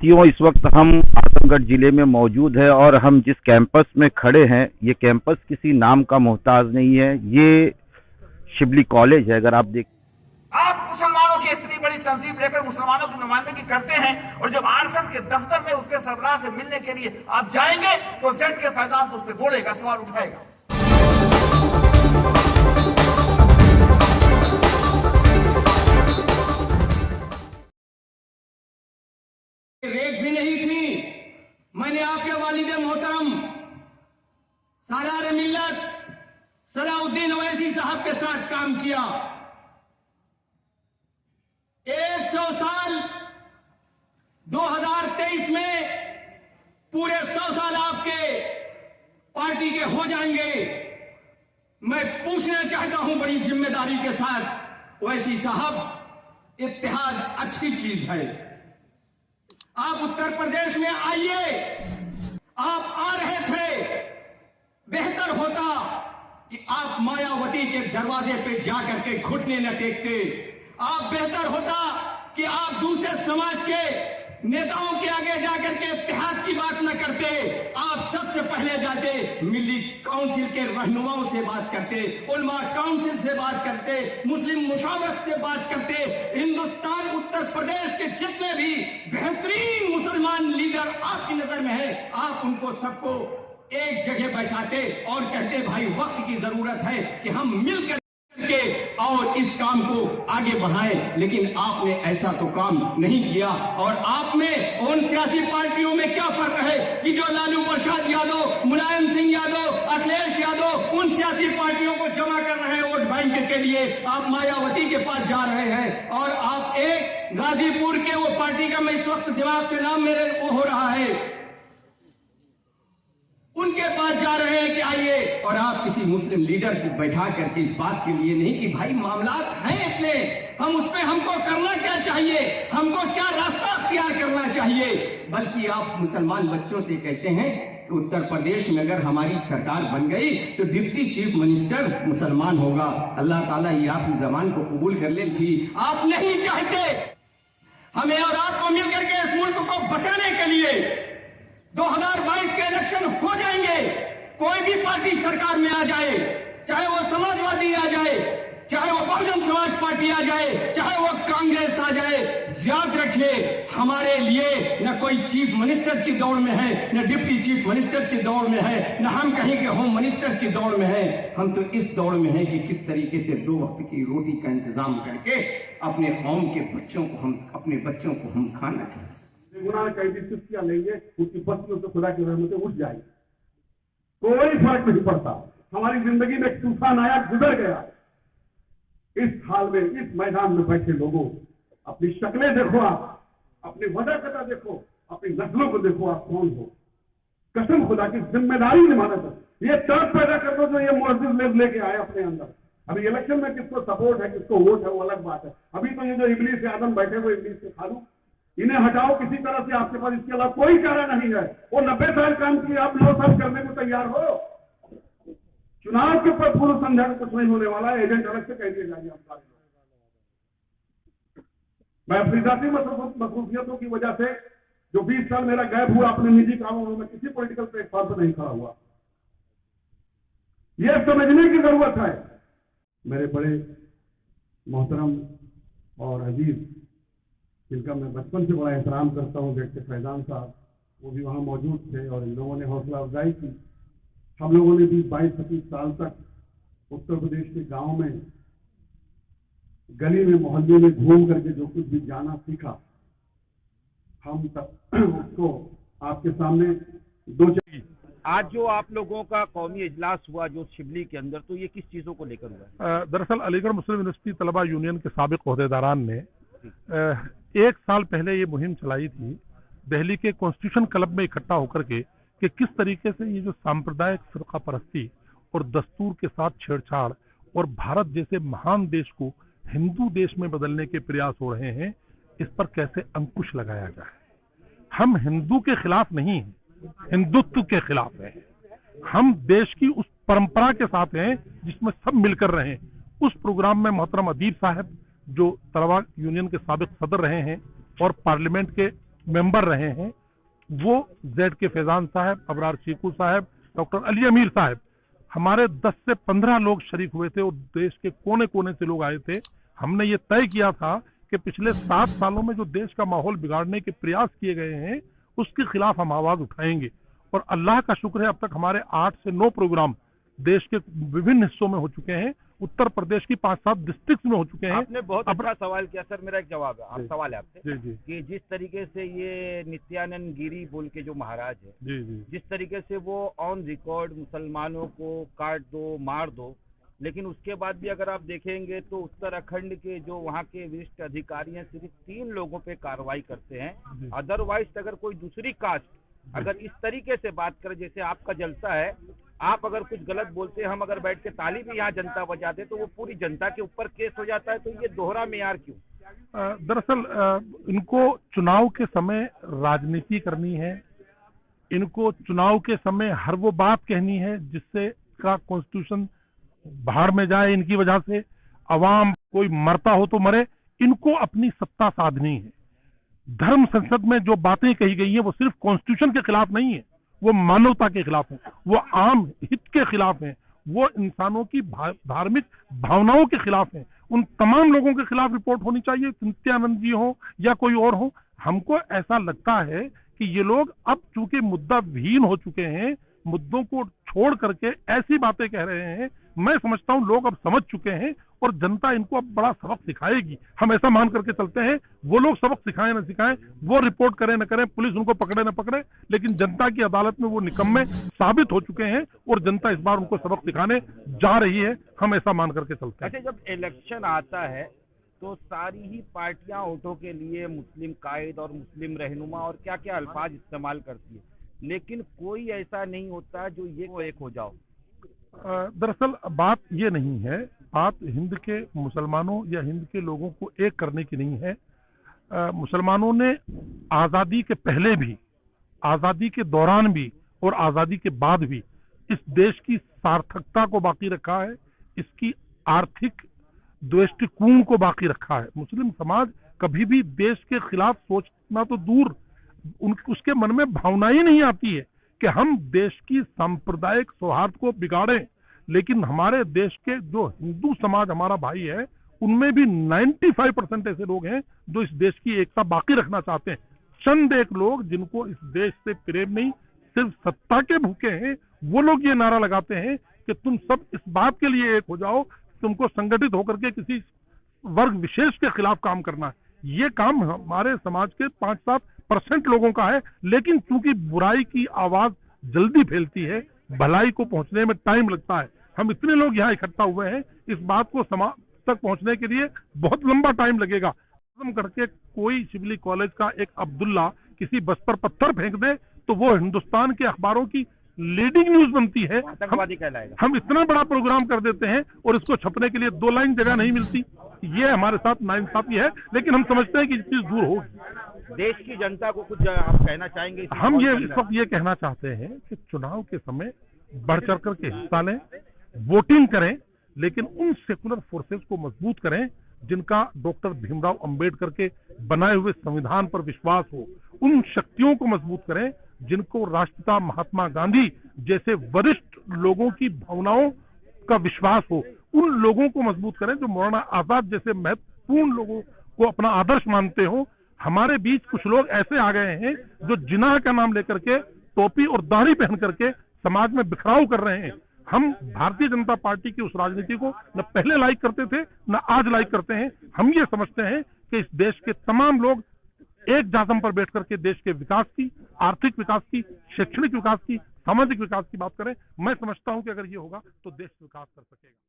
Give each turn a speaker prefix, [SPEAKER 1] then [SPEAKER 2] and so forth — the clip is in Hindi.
[SPEAKER 1] साथियों, इस वक्त हम आजमगढ़ जिले में मौजूद है और हम जिस कैंपस में खड़े हैं, ये कैंपस किसी नाम का मोहताज नहीं है। ये शिबली कॉलेज है। अगर आप देख,
[SPEAKER 2] आप मुसलमानों की इतनी बड़ी तंजीम लेकर मुसलमानों की नुमाइंदगी करते हैं और जब आरएसएस के दफ्तर में उसके सरबराह से मिलने के लिए आप जाएंगे तो सेठ के फैजान तो उस पर बोलेगा, सवाल उठाएगा।
[SPEAKER 3] रेप भी नहीं थी। मैंने आपके वालिद मोहतरम सालार मिल्लत सलाउद्दीन ओवैसी साहब के साथ काम किया। 100 साल 2023 में पूरे 100 साल आपके पार्टी के हो जाएंगे। मैं पूछना चाहता हूं बड़ी जिम्मेदारी के साथ, ओवैसी साहब, इत्तेहाद अच्छी चीज है। आप उत्तर प्रदेश में आइए, आप आ रहे थे, बेहतर होता कि आप मायावती के दरवाजे पे जाकर के घुटने न टेकते। आप बेहतर होता कि आप दूसरे समाज के नेताओं के आगे जाकर के इत्तेहाद की बात न करते। आप सबसे पहले जाते, मिली काउंसिल के रहनुमाओं से बात करते, उलमा काउंसिल से बात करते, मुस्लिम मुशावरत से बात करते। हिंदुस्तान उत्तर प्रदेश के जितने भी बेहतरीन मुसलमान लीडर आपकी नजर में है, आप उनको सबको एक जगह बैठाते और कहते भाई वक्त की जरूरत है कि हम मिलकर के और इस काम को आगे बढ़ाएं। लेकिन आपने ऐसा तो काम नहीं किया। और आप में उन सियासी पार्टियों में क्या फर्क है कि जो लालू प्रसाद यादव, मुलायम सिंह यादव, अखिलेश यादव उन सियासी पार्टियों को जमा कर रहे हैं वोट बैंक के लिए, आप मायावती के पास जा रहे हैं। और आप एक गाजीपुर के वो पार्टी का, मैं इस वक्त दिमाग से नाम मेरे वो हो रहा है, उनके पास जा रहे हैं कि आइए। और आप किसी मुस्लिम लीडर को बैठा करके इस बात के लिए नहीं कि भाई मामलात हैं इतने, हम उस पे हमको करना क्या चाहिए, हमको क्या रास्ता अख्तियार करना चाहिए, बल्कि आप मुसलमान बच्चों से कहते हैं कि उत्तर प्रदेश में अगर हमारी सरकार बन गई तो डिप्टी चीफ मिनिस्टर मुसलमान होगा। अल्लाह ताला ये आपकी जबान को कबूल कर ले थी। आप नहीं चाहते हमें और आपको मिलकर के इस मुल्क को बचाने के लिए 2022 के इलेक्शन हो जाएंगे। कोई भी पार्टी सरकार में आ जाए, चाहे वो समाजवादी आ जाए, चाहे वो बहुजन समाज पार्टी आ जाए, चाहे वो कांग्रेस आ जाए, याद रखिए हमारे लिए न कोई चीफ मिनिस्टर की दौड़ में है, न डिप्टी चीफ मिनिस्टर की दौड़ में है, न हम कहीं के होम मिनिस्टर की दौड़ में है। हम तो इस दौड़ में है कि किस तरीके से 2 वक्त की रोटी का इंतजाम करके अपने कौम के बच्चों को अपने बच्चों को हम खाना खिला सकें।
[SPEAKER 4] उन्होंने कहीं भी चुटकियां लेंगे, उसकी बस्तियों से खुदा की रहमतें उठ जाएगी, कोई फर्क नहीं पड़ता। हमारी जिंदगी में एक तूफान आया, गुजर गया। इस हाल में, इस मैदान में बैठे लोगों, अपनी शक्लें देखो, आप अपनी वजह देखो, अपनी नस्लों को देखो, आप कौन हो। कसम खुदा की जिम्मेदारी निभाना चाहिए। ये तर्क पैदा कर दो जो ये मुअज्जिज लेके आए अपने अंदर। अभी इलेक्शन में किसको सपोर्ट है, किसको वोट है, वो अलग बात है। अभी तो ये जो इब्लीस आदम बैठे हुए इब्लीस के खालू, इन्हें हटाओ किसी तरह से। आपके पास इसके अलावा कोई चारा नहीं है। वो 90 साल काम किए, आप 9 साल करने को तैयार हो। चुनाव के ऊपर पूर्व संध्या में कुछ नहीं होने वाला है। एजेंट अलग से कह दिए जाएंगे हम सारे लोग। मैं अपनी जाति मसरूफियतों की वजह से जो 20 साल मेरा गैप हुआ अपने निजी कामों में, किसी पॉलिटिकल प्लेटफॉर्म पर नहीं खड़ा हुआ। यह समझने की जरूरत है। मेरे बड़े मोहतरम और अजीज, जिनका मैं बचपन से बड़ा एहतराम करता हूँ, जैसे फैजान साहब, वो भी वहाँ मौजूद थे और इन लोगों ने हौसला अफजाई की। हम लोगों ने भी 22-25 साल तक उत्तर प्रदेश के गांव में, गली में, मोहल्ले में घूम करके जो कुछ भी जाना सीखा, हम तक उसको आपके सामने
[SPEAKER 1] आज जो आप लोगों का कौमी इजलास हुआ जो शिबली के अंदर, तो ये किस चीजों को लेकर हुआ?
[SPEAKER 5] दरअसल अलीगढ़ मुस्लिम यूनिवर्सिटी तलबा यूनियन के साबिक ओहदेदारान ने 1 साल पहले ये मुहिम चलाई थी, दिल्ली के कॉन्स्टिट्यूशन क्लब में इकट्ठा होकर के, कि किस तरीके से ये जो सांप्रदायिक फिरका परस्ती और दस्तूर के साथ छेड़छाड़ और भारत जैसे महान देश को हिंदू देश में बदलने के प्रयास हो रहे हैं, इस पर कैसे अंकुश लगाया जाए। हम हिंदू के खिलाफ नहीं हैं, हिंदुत्व के खिलाफ हैं। हम देश की उस परंपरा के साथ हैं जिसमें सब मिलकर रहें। उस प्रोग्राम में मोहतरम अदीब साहब, जो तलबा यूनियन के साबिक सदर रहे हैं और पार्लियामेंट के मेंबर रहे हैं, वो जेड के फैजान साहब, अबरार चीकू साहब, डॉक्टर अली अमीर साहब, हमारे 10 से 15 लोग शरीक हुए थे और देश के कोने कोने से लोग आए थे। हमने ये तय किया था कि पिछले 7 सालों में जो देश का माहौल बिगाड़ने के प्रयास किए गए हैं उसके खिलाफ हम आवाज उठाएंगे। और अल्लाह का शुक्र है, अब तक हमारे 8 से 9 प्रोग्राम देश के विभिन्न हिस्सों में हो चुके हैं, उत्तर प्रदेश की 5-7 डिस्ट्रिक्ट में हो चुके हैं।
[SPEAKER 1] आपने बहुत अच्छा सवाल किया सर, मेरा एक जवाब है, आप सवाल है आपसे
[SPEAKER 5] जी जी
[SPEAKER 1] कि जिस तरीके से ये नित्यानंद गिरी बोल के जो महाराज है,
[SPEAKER 5] जी जी
[SPEAKER 1] जिस तरीके से वो ऑन रिकॉर्ड मुसलमानों को काट दो, मार दो, लेकिन उसके बाद भी अगर आप देखेंगे तो उत्तराखंड के जो वहाँ के वरिष्ठ अधिकारी हैं सिर्फ 3 लोगों पे कार्रवाई करते हैं। अदरवाइज अगर कोई दूसरी कास्ट अगर इस तरीके से बात करे जैसे आपका जलसा है, आप अगर कुछ गलत बोलते हैं, हम अगर बैठ के ताली भी यहाँ जनता बजाते तो वो पूरी जनता के ऊपर केस हो जाता है, तो ये दोहरा मेयार क्यों?
[SPEAKER 5] दरअसल इनको चुनाव के समय राजनीति करनी है, इनको चुनाव के समय हर वो बात कहनी है जिससे का कॉन्स्टिट्यूशन बाहर में जाए, इनकी वजह से अवाम कोई मरता हो तो मरे, इनको अपनी सत्ता साधनी है। धर्म संसद में जो बातें कही गई हैं वो सिर्फ कॉन्स्टिट्यूशन के खिलाफ नहीं है, वो मानवता के खिलाफ है, वो आम हित के खिलाफ है, वो इंसानों की धार्मिक भावनाओं के खिलाफ है। उन तमाम लोगों के खिलाफ रिपोर्ट होनी चाहिए, नित्यानंद जी हो या कोई और हो। हमको ऐसा लगता है कि ये लोग अब चूंकि मुद्दा विहीन हो चुके हैं, मुद्दों को छोड़ करके ऐसी बातें कह रहे हैं, मैं समझता हूं लोग अब समझ चुके हैं और जनता इनको अब बड़ा सबक सिखाएगी। हम ऐसा मान करके चलते हैं, वो लोग सबक सिखाएं न सिखाएं, वो रिपोर्ट करें न करें, पुलिस उनको पकड़े न पकड़े, लेकिन जनता की अदालत में वो निकम्मे साबित हो चुके हैं और जनता इस बार उनको सबक सिखाने जा रही है, हम ऐसा मान करके चलते हैं।
[SPEAKER 1] अच्छा, जब इलेक्शन आता है तो सारी ही पार्टियां वोटों के लिए मुस्लिम कायद और मुस्लिम रहनुमा और क्या क्या अल्फाज इस्तेमाल करती है, लेकिन कोई ऐसा नहीं होता जो ये एक हो जाओ।
[SPEAKER 5] दरअसल बात ये नहीं है, बात हिंद के मुसलमानों या हिंद के लोगों को एक करने की नहीं है। मुसलमानों ने आज़ादी के पहले भी, आज़ादी के दौरान भी और आज़ादी के बाद भी इस देश की सार्थकता को बाकी रखा है, इसकी आर्थिक दृष्टिकोण को बाकी रखा है। मुस्लिम समाज कभी भी देश के खिलाफ सोचना तो दूर, उसके मन में भावना ही नहीं आती है कि हम देश की सांप्रदायिक सौहार्द को बिगाड़ें। लेकिन हमारे देश के जो हिंदू समाज हमारा भाई है, उनमें भी 95% ऐसे लोग हैं जो इस देश की एकता बाकी रखना चाहते हैं। चंद एक लोग जिनको इस देश से प्रेम नहीं, सिर्फ सत्ता के भूखे हैं, वो लोग ये नारा लगाते हैं कि तुम सब इस बात के लिए एक हो जाओ, तुमको संगठित होकर के किसी वर्ग विशेष के खिलाफ काम करना है। ये काम हमारे समाज के 5-7% लोगों का है, लेकिन चूंकि बुराई की आवाज जल्दी फैलती है, भलाई को पहुंचने में टाइम लगता है। हम इतने लोग यहाँ इकट्ठा हुए हैं, इस बात को समाज तक पहुंचने के लिए बहुत लंबा टाइम लगेगा। करके कोई शिबली कॉलेज का एक अब्दुल्ला किसी बस पर पत्थर फेंक दे तो वो हिंदुस्तान के अखबारों की लीडिंग न्यूज बनती है। हम इतना बड़ा प्रोग्राम कर देते हैं और इसको छपने के लिए 2 लाइन जगह नहीं मिलती। ये हमारे साथ नाइंसाफी है, लेकिन हम समझते हैं कि ये चीज दूर होगी।
[SPEAKER 1] देश की जनता को कुछ आप कहना चाहेंगे?
[SPEAKER 5] हम ये इस वक्त ये कहना चाहते हैं कि चुनाव के समय बढ़ चढ़ करके हिस्सा लें, वोटिंग करें, लेकिन उन सेकुलर फोर्सेस को मजबूत करें जिनका डॉक्टर भीमराव अंबेडकर के बनाए हुए संविधान पर विश्वास हो। उन शक्तियों को मजबूत करें जिनको राष्ट्रपिता महात्मा गांधी जैसे वरिष्ठ लोगों की भावनाओं का विश्वास हो। उन लोगों को मजबूत करें जो मौलाना आजाद जैसे महत्वपूर्ण लोगों को अपना आदर्श मानते हो। हमारे बीच कुछ लोग ऐसे आ गए हैं जो जिनाह का नाम लेकर के टोपी और दाढ़ी पहन करके समाज में बिखराव कर रहे हैं। हम भारतीय जनता पार्टी की उस राजनीति को न पहले लाइक करते थे न आज लाइक करते हैं। हम ये समझते हैं कि इस देश के तमाम लोग एक जासम पर बैठ करके देश के विकास की, आर्थिक विकास की, शैक्षणिक विकास की, सामाजिक विकास की बात करें। मैं समझता हूं कि अगर ये होगा तो देश विकास कर सकेगा।